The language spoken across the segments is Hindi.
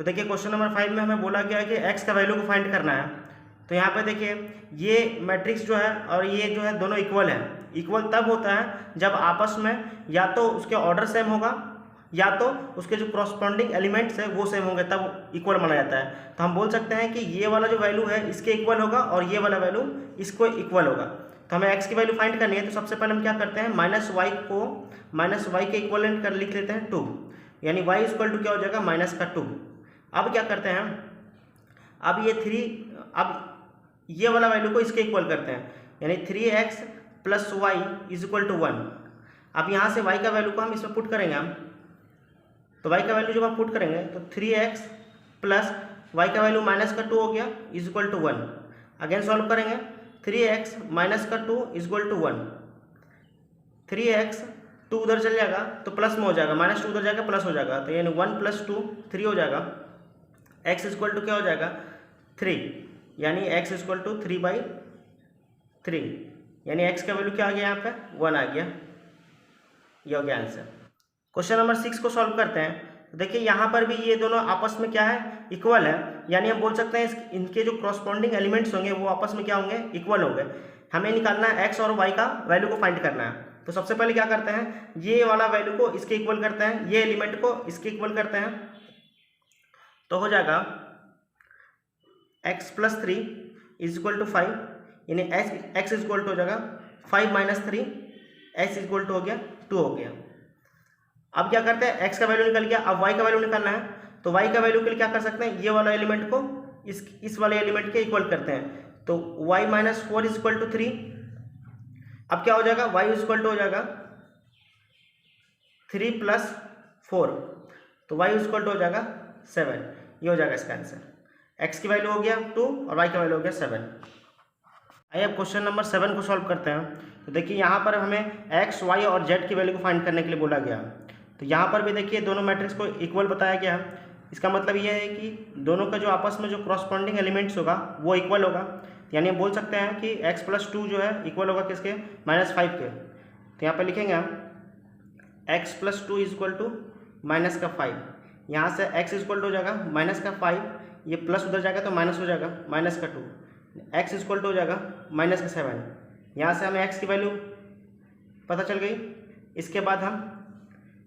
तो देखिए क्वेश्चन नंबर 5 में हमें बोला गया है कि x का वैल्यू को फाइंड करना है। तो यहाँ पे देखिए ये मैट्रिक्स जो है और ये जो है दोनों इक्वल है। इक्वल तब होता है जब आपस में या तो उसके ऑर्डर सेम होगा या तो उसके जो करस्पॉन्डिंग एलिमेंट्स है वो सेम होंगे, तब इक्वल माना जाता है। तो हम बोल सकते हैं कि ये वाला जो वैल्यू है इसके इक्वल होगा और ये वाला वैल्यू इसको इक्वल होगा। तो हमें x की वैल्यू फाइंड करनी है। तो सबसे पहले हम क्या करते हैं, माइनस वाई के इक्वलेंट कर लिख लेते हैं 2, यानी y इक्वल टू क्या हो जाएगा -2। अब क्या करते हैं, अब ये 3, अब ये वाला वैल्यू को इसके इक्वल करते हैं, यानी 3x + y = 1। अब यहाँ से y का वैल्यू को हम इसमें पुट करेंगे हम, तो y का वैल्यू जब हम पुट करेंगे तो 3x प्लस y का वैल्यू -2 हो गया = 1। अगेन सॉल्व करेंगे, 3x - 2 = 1। 3x 2 उधर चल जाएगा तो प्लस में हो जाएगा, -2 उधर जाएगा प्लस हो जाएगा, तो यानी 1 + 2 3 हो जाएगा। x इक्वल टू क्या हो जाएगा 3, यानी x इक्वल टू 3/3, यानी x का वैल्यू क्या आ गया यहाँ पे 1 आ गया। ये हो गया आंसर। क्वेश्चन नंबर 6 को सॉल्व करते हैं। तो देखिए यहाँ पर भी ये दोनों आपस में क्या है, इक्वल है, यानी हम बोल सकते हैं इनके जो करस्पॉन्डिंग एलिमेंट्स होंगे वो आपस में क्या होंगे, इक्वल होंगे। हमें निकालना है x और y का वैल्यू को फाइंड करना है। तो सबसे पहले क्या करते हैं, ये वाला वैल्यू को इसके इक्वल करते हैं, ये एलिमेंट को इसके इक्वल करते हैं, तो हो जाएगा x + 3 = 5, यानी x इक्वल टू हो जाएगा 5 - 3, x इक्वल टू हो गया 2 हो गया। अब क्या करते हैं, x का वैल्यू निकल गया, अब y का वैल्यू निकालना है। तो y का वैल्यू के लिए क्या कर सकते हैं, ये वाला एलिमेंट को इस वाले एलिमेंट के इक्वल करते हैं, तो y - 4 = 3। अब क्या हो जाएगा, y इक्वल टू हो जाएगा 3 + 4, तो y इक्वल टू हो जाएगा 7। ये हो जाएगा इसका आंसर। x की वैल्यू हो गया 2 और y का वैल्यू हो गया 7। आइए अब क्वेश्चन नंबर 7 को सॉल्व करते हैं। तो देखिए यहाँ पर हमें x, y और z की वैल्यू को फाइंड करने के लिए बोला गया। तो यहाँ पर भी देखिए दोनों मैट्रिक्स को इक्वल बताया गया है। इसका मतलब ये है कि दोनों का जो आपस में जो करस्पॉन्डिंग एलिमेंट्स होगा वो इक्वल होगा, यानी हम बोल सकते हैं कि x + 2 जो है इक्वल होगा किसके, -5 के। तो यहाँ पर लिखेंगे हम x + 2 = -5। यहाँ से x इक्वल हो जाएगा -5, ये प्लस उधर जाएगा तो माइनस हो जाएगा -2, x इक्वल हो जाएगा -7। यहाँ से हमें x की वैल्यू पता चल गई। इसके बाद हम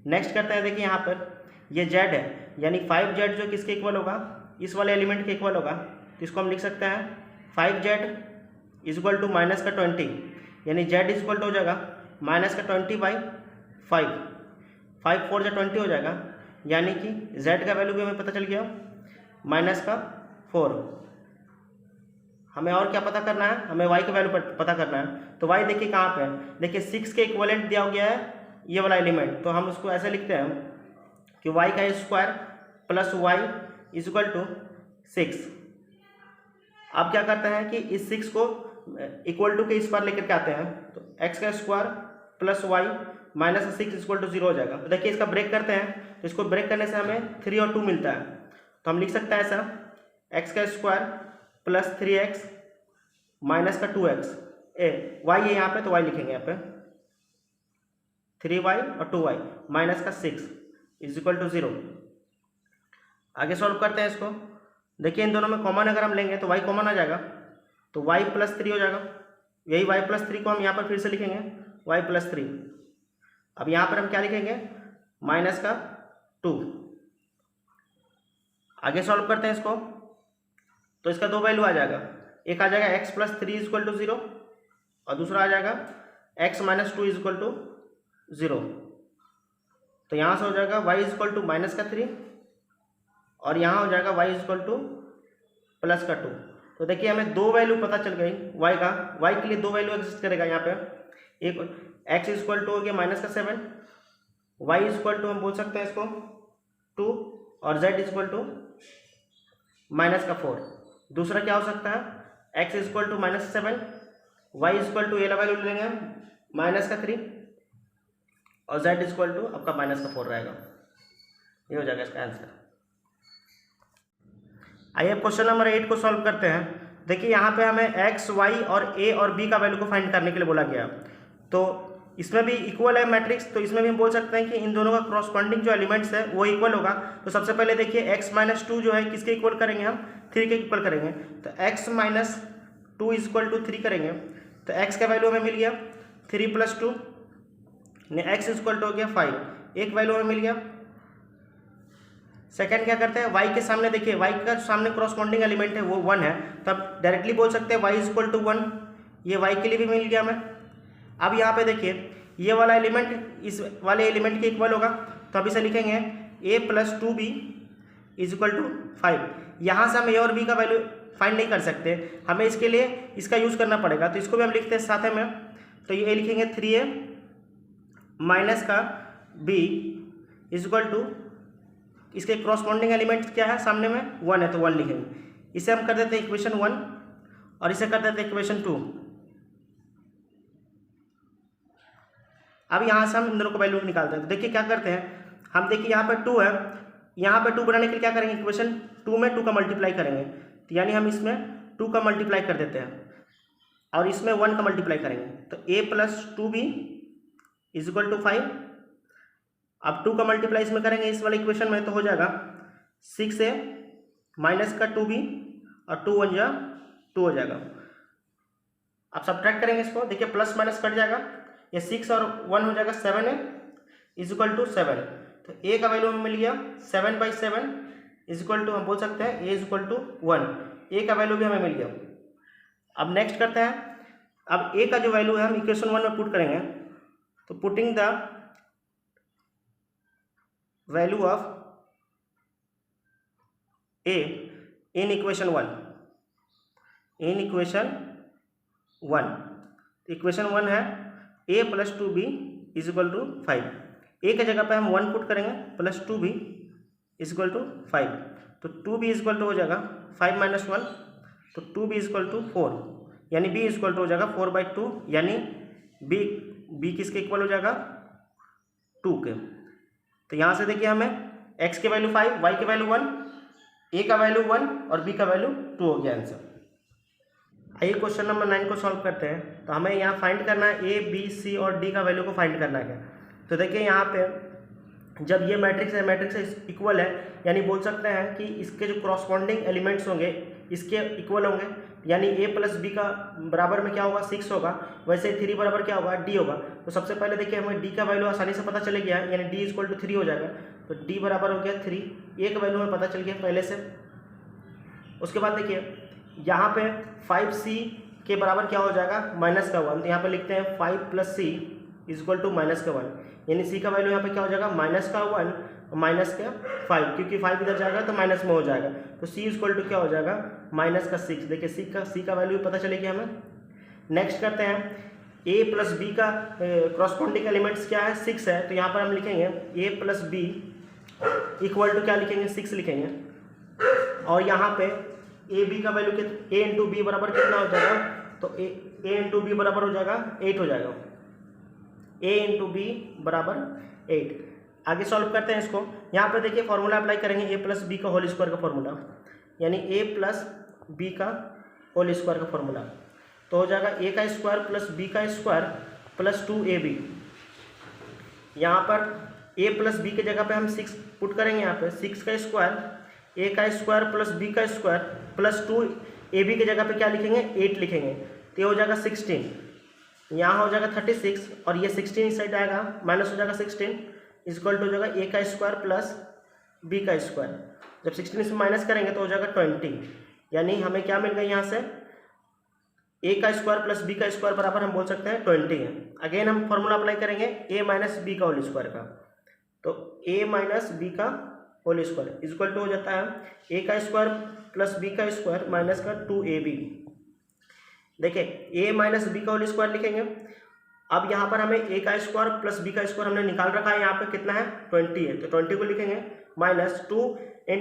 नेक्स्ट करते हैं, देखिए यहाँ पर ये z है, यानी 5z जो किसके इक्वल होगा, इस वाले एलिमेंट के इक्वल होगा। तो इसको हम लिख सकते हैं 5z = -20, यानी z इक्वल हो जाएगा -20/5, 5 4 = 20 हो जाएगा, यानी कि z का वैल्यू भी हमें पता चल गया -4। हमें और क्या पता करना है, हमें y का वैल्यू पता करना है। तो y देखिए कहाँ पे है, देखिए 6 के इक्वलेंट दिया गया है ये वाला एलिमेंट, तो हम उसको ऐसे लिखते हैं कि y का स्क्वायर + y = 6। अब क्या करते हैं कि इस 6 को इक्वल टू के इस पर लेकर के आते हैं, तो x का स्क्वायर + y - 6 = 0 हो जाएगा। तो देखिए इसका ब्रेक करते हैं, तो इसको ब्रेक करने से हमें 3 और 2 मिलता है। तो हम लिख सकते हैं ऐसा, x का स्क्वायर + 3x - 2x, y है यहाँ पे तो y लिखेंगे यहाँ पे 3y और 2y -6 = 0। आगे सॉल्व करते हैं इसको। देखिए इन दोनों में कॉमन अगर हम लेंगे तो y कॉमन आ जाएगा, तो y + 3 हो जाएगा। यही y + 3 को हम यहाँ पर फिर से लिखेंगे y + 3। अब यहाँ पर हम क्या लिखेंगे -2। आगे सॉल्व करते हैं इसको, तो इसका 2 वैल्यू आ जाएगा, एक आ जाएगा x + 3 = 0 और दूसरा आ जाएगा x - 2 = 0। तो यहाँ से हो जाएगा y = -3 और यहाँ हो जाएगा y = +2। तो देखिए हमें 2 वैल्यू पता चल गई y का, y के लिए 2 वैल्यू एग्जिस्ट करेगा यहाँ पे। एक x इक्वल टू हो गया -7, y इक्वल टू हम बोल सकते हैं इसको 2 और z इक्वल टू -4। दूसरा क्या हो सकता है, x equal to -7, y equal to ये वैल्यू लेंगे हम -3 और z इक्वल टू आपका -4 रहेगा। ये हो जाएगा इसका आंसर। आइए अब क्वेश्चन नंबर 8 को सॉल्व करते हैं। देखिए यहाँ पे हमें x, y और a और b का वैल्यू को फाइंड करने के लिए बोला गया। तो इसमें भी इक्वल है मैट्रिक्स, तो इसमें भी हम बोल सकते हैं कि इन दोनों का क्रॉसपॉन्डिंग जो एलिमेंट्स है वो इक्वल होगा। तो सबसे पहले देखिए x-2 जो है किसके इक्वल करेंगे हम, 3 के इक्वल करेंगे। तो x-2 इज इक्वल टू 3 करेंगे तो x का वैल्यू हमें मिल गया 3 + 2, x इज इक्वल टू हो गया 5, एक वैल्यू हमें मिल गया। सेकंड क्या करते हैं, y के सामने देखिए y का सामने क्रॉसपॉन्डिंग एलिमेंट है वो 1 है, तब डायरेक्टली बोल सकते हैं y इज इक्वल टू 1, ये y के लिए भी मिल गया हमें। अब यहाँ पे देखिए ये वाला एलिमेंट इस वाले एलिमेंट के इक्वल होगा, तो अब इसे लिखेंगे a + 2b is equal to 5। यहाँ से हम a और b का वैल्यू फाइंड नहीं कर सकते, हमें इसके लिए इसका यूज़ करना पड़ेगा, तो इसको भी हम लिखते हैं साथ में। तो ये लिखेंगे 3a माइनस का b इज इक्वल टू, इसके क्रॉसपॉन्डिंग एलिमेंट क्या है सामने में 1 है तो 1 लिखेंगे। इसे हम कर देते हैं इक्वेशन 1 और इसे कर देते हैं इक्वेशन 2। अब यहाँ से हम इन दोनों को वैल्यू निकालते हैं। तो देखिए क्या करते हैं हम, देखिए यहाँ पे 2 है, यहाँ पे 2 बनाने के लिए क्या करेंगे, इक्वेशन 2 में 2 का मल्टीप्लाई करेंगे, तो यानी हम इसमें 2 का मल्टीप्लाई कर देते हैं और इसमें 1 का मल्टीप्लाई करेंगे। तो a + 2b is equal to 5। अब 2 का मल्टीप्लाई इसमें करेंगे इस वाले इक्वेशन में, तो हो जाएगा 6a माइनस का 2b और 2 1 जा 2 हो जाएगा। अब सब्ट्रैक्ट करेंगे इसको, देखिए प्लस माइनस कट जाएगा, ये 6 और 1 हो जाएगा 7a इज इक्वल टू 7। तो a का वैल्यू हमें मिल गया 7/7 इज इक्वल टू, हम बोल सकते हैं a is equal to 1, a का वैल्यू भी हमें मिल गया। अब नेक्स्ट करते हैं, अब a का जो वैल्यू है हम इक्वेशन 1 में पुट करेंगे, तो putting the value of a in equation 1, in equation 1, equation 1 है a + 2b is equal to 5। a की जगह पे हम 1 पुट करेंगे plus 2b is equal to 5, तो 2b इज इक्वल टू हो जाएगा 5 - 1, तो 2b इज इक्वल टू 4, यानी b इज इक्वल टू हो जाएगा 4/2, यानी b किसके इक्वल हो जाएगा 2 के। तो यहाँ से देखिए हमें x के वैल्यू 5, y के वैल्यू 1, a का वैल्यू 1 और b का वैल्यू 2 हो गया आंसर। आइए क्वेश्चन नंबर 9 को सॉल्व करते हैं। तो हमें यहाँ फाइंड करना है a, b, c और d का वैल्यू को फाइंड करना है। तो देखिए यहाँ पे जब ये मैट्रिक्स है, मैट्रिक्स इक्वल है, यानी बोल सकते हैं कि इसके जो क्रॉसपॉन्डिंग एलिमेंट्स होंगे इसके इक्वल होंगे, यानी a + b का बराबर में क्या होगा 6 होगा, वैसे 3 बराबर क्या होगा d होगा। तो सबसे पहले देखिए हमें d का वैल्यू आसानी से पता चले गया है, यानी d इज इक्वल टू 3 हो जाएगा, तो d बराबर हो गया 3, a का वैल्यू हमें पता चल गया पहले से। उसके बाद देखिए यहाँ पे 5c के बराबर क्या हो जाएगा -1, तो यहाँ पे लिखते हैं 5 + c इज इक्वल टू -1, यानी c का वैल्यू यहाँ पे क्या हो जाएगा -1 और -5, क्योंकि 5 इधर जाएगा तो माइनस में हो जाएगा, तो c इज इक्वल टू क्या हो जाएगा -6। देखिए c का वैल्यू पता चलेगी हमें। नेक्स्ट करते हैं a + b का क्रॉसपॉन्डिंग एलिमेंट्स क्या है 6 है, तो यहाँ पर हम लिखेंगे a + b इक्वल टू क्या लिखेंगे 6 लिखेंगे, और यहाँ पे a b का वैल्यू a × b बराबर कितना हो जाएगा, तो a × b बराबर हो जाएगा 8 हो जाएगा, a × b बराबर 8। आगे सॉल्व करते हैं इसको। यहाँ पे देखिए फॉर्मूला अप्लाई करेंगे a + b का होल स्क्वायर का फॉर्मूला, यानी a + b का होल स्क्वायर का फॉर्मूला, तो हो जाएगा a का स्क्वायर प्लस b का स्क्वायर प्लस 2ab। यहाँ पर a + b की जगह पे हम 6 पुट करेंगे, यहाँ पे 6 का स्क्वायर a का स्क्वायर प्लस b का स्क्वायर प्लस 2ab की जगह पे क्या लिखेंगे 8 लिखेंगे, तो ये हो जाएगा 16, यहाँ हो जाएगा 36 और ये 16 इस साइड आएगा, माइनस हो जाएगा 16 इज इक्वल टू हो जाएगा a का स्क्वायर प्लस b का स्क्वायर। जब 16 इसमें माइनस करेंगे तो हो जाएगा 20, यानी हमें क्या मिल गया यहाँ से a का स्क्वायर प्लस b का स्क्वायर बराबर हम बोल सकते हैं 20 है। अगेन हम फॉर्मूला अप्लाई करेंगे a - b का होल स्क्वायर का, तो a - b का whole square is equal to हो जाता है a का स्क्वायर प्लस b का स्क्वायर माइनस का 2ab। देखिए a - b का होल स्क्वायर लिखेंगे। अब यहाँ पर हमें a का स्क्वायर प्लस b का स्क्वायर हमने निकाल रखा है, यहाँ पे कितना है 20 है, तो 20 को लिखेंगे माइनस 2 ×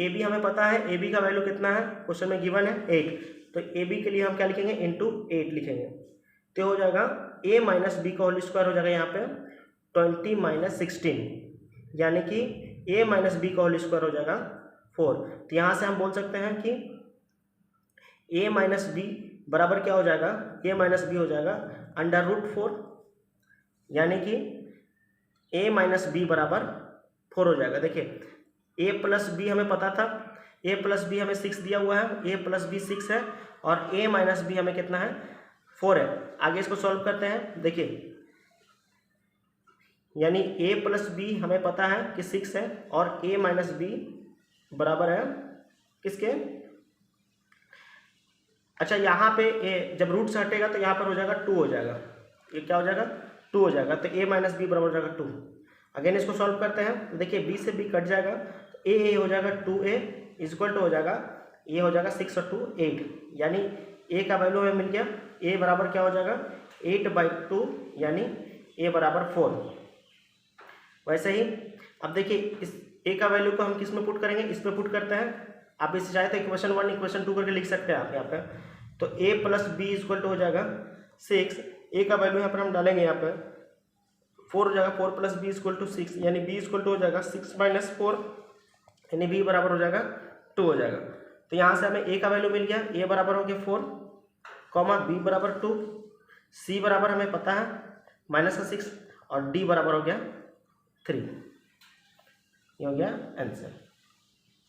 ab हमें पता है ab का वैल्यू कितना है, क्वेश्चन में गिवन है 8, तो ab के लिए हम क्या लिखेंगे × 8 लिखेंगे, तो हो जाएगा a - b का होल स्क्वायर हो जाएगा यहाँ पे 20 - 16, यानी कि a - b का होल स्क्वायर हो जाएगा 4। तो यहाँ से हम बोल सकते हैं कि a - b बराबर क्या हो जाएगा, a - b हो जाएगा √4 यानी कि a माइनस बी बराबर 4 हो जाएगा। देखिए a प्लस बी हमें पता था, a प्लस बी हमें 6 दिया हुआ है, a प्लस बी 6 है और a माइनस बी हमें कितना है 4 है। आगे इसको सॉल्व करते हैं। देखिए यानी a प्लस बी हमें पता है कि 6 है और a माइनस बी बराबर है किसके, अच्छा यहाँ पे a जब रूट से हटेगा तो यहाँ पर हो जाएगा 2 हो जाएगा, ये क्या हो जाएगा 2 हो जाएगा, तो a माइनस बी बराबर हो जाएगा 2। अगेन इसको सॉल्व करते हैं। देखिए b से b कट जाएगा तो a हो जाएगा 2a इक्वल टू हो जाएगा ये हो जाएगा 6 और 2 8, यानी a का वैल्यू हमें मिल गया, a बराबर क्या हो जाएगा 8/2 यानी a बराबर 4। वैसे ही अब देखिए इस a का वैल्यू को हम किस में पुट करेंगे, इस पे पुट करते हैं। आप इसे चाहे तो इक्वेशन 1 इक्वेशन 2 करके लिख सकते हैं आप यहाँ पे। तो a plus b equal to हो जाएगा 6, a का वैल्यू यहाँ पर हम डालेंगे यहाँ पे 4 हो जाएगा, 4 प्लस बी इक्वल टू 6 यानी b इक्वल टू हो जाएगा 6 माइनस 4 यानी b बराबर हो जाएगा 2 हो जाएगा। तो यहाँ से हमें a का वैल्यू मिल गया, a बराबर हो गया 4 कॉमा b बराबर 2, c बराबर हमें पता है -6 और d बराबर हो गया 3। ये हो गया आंसर।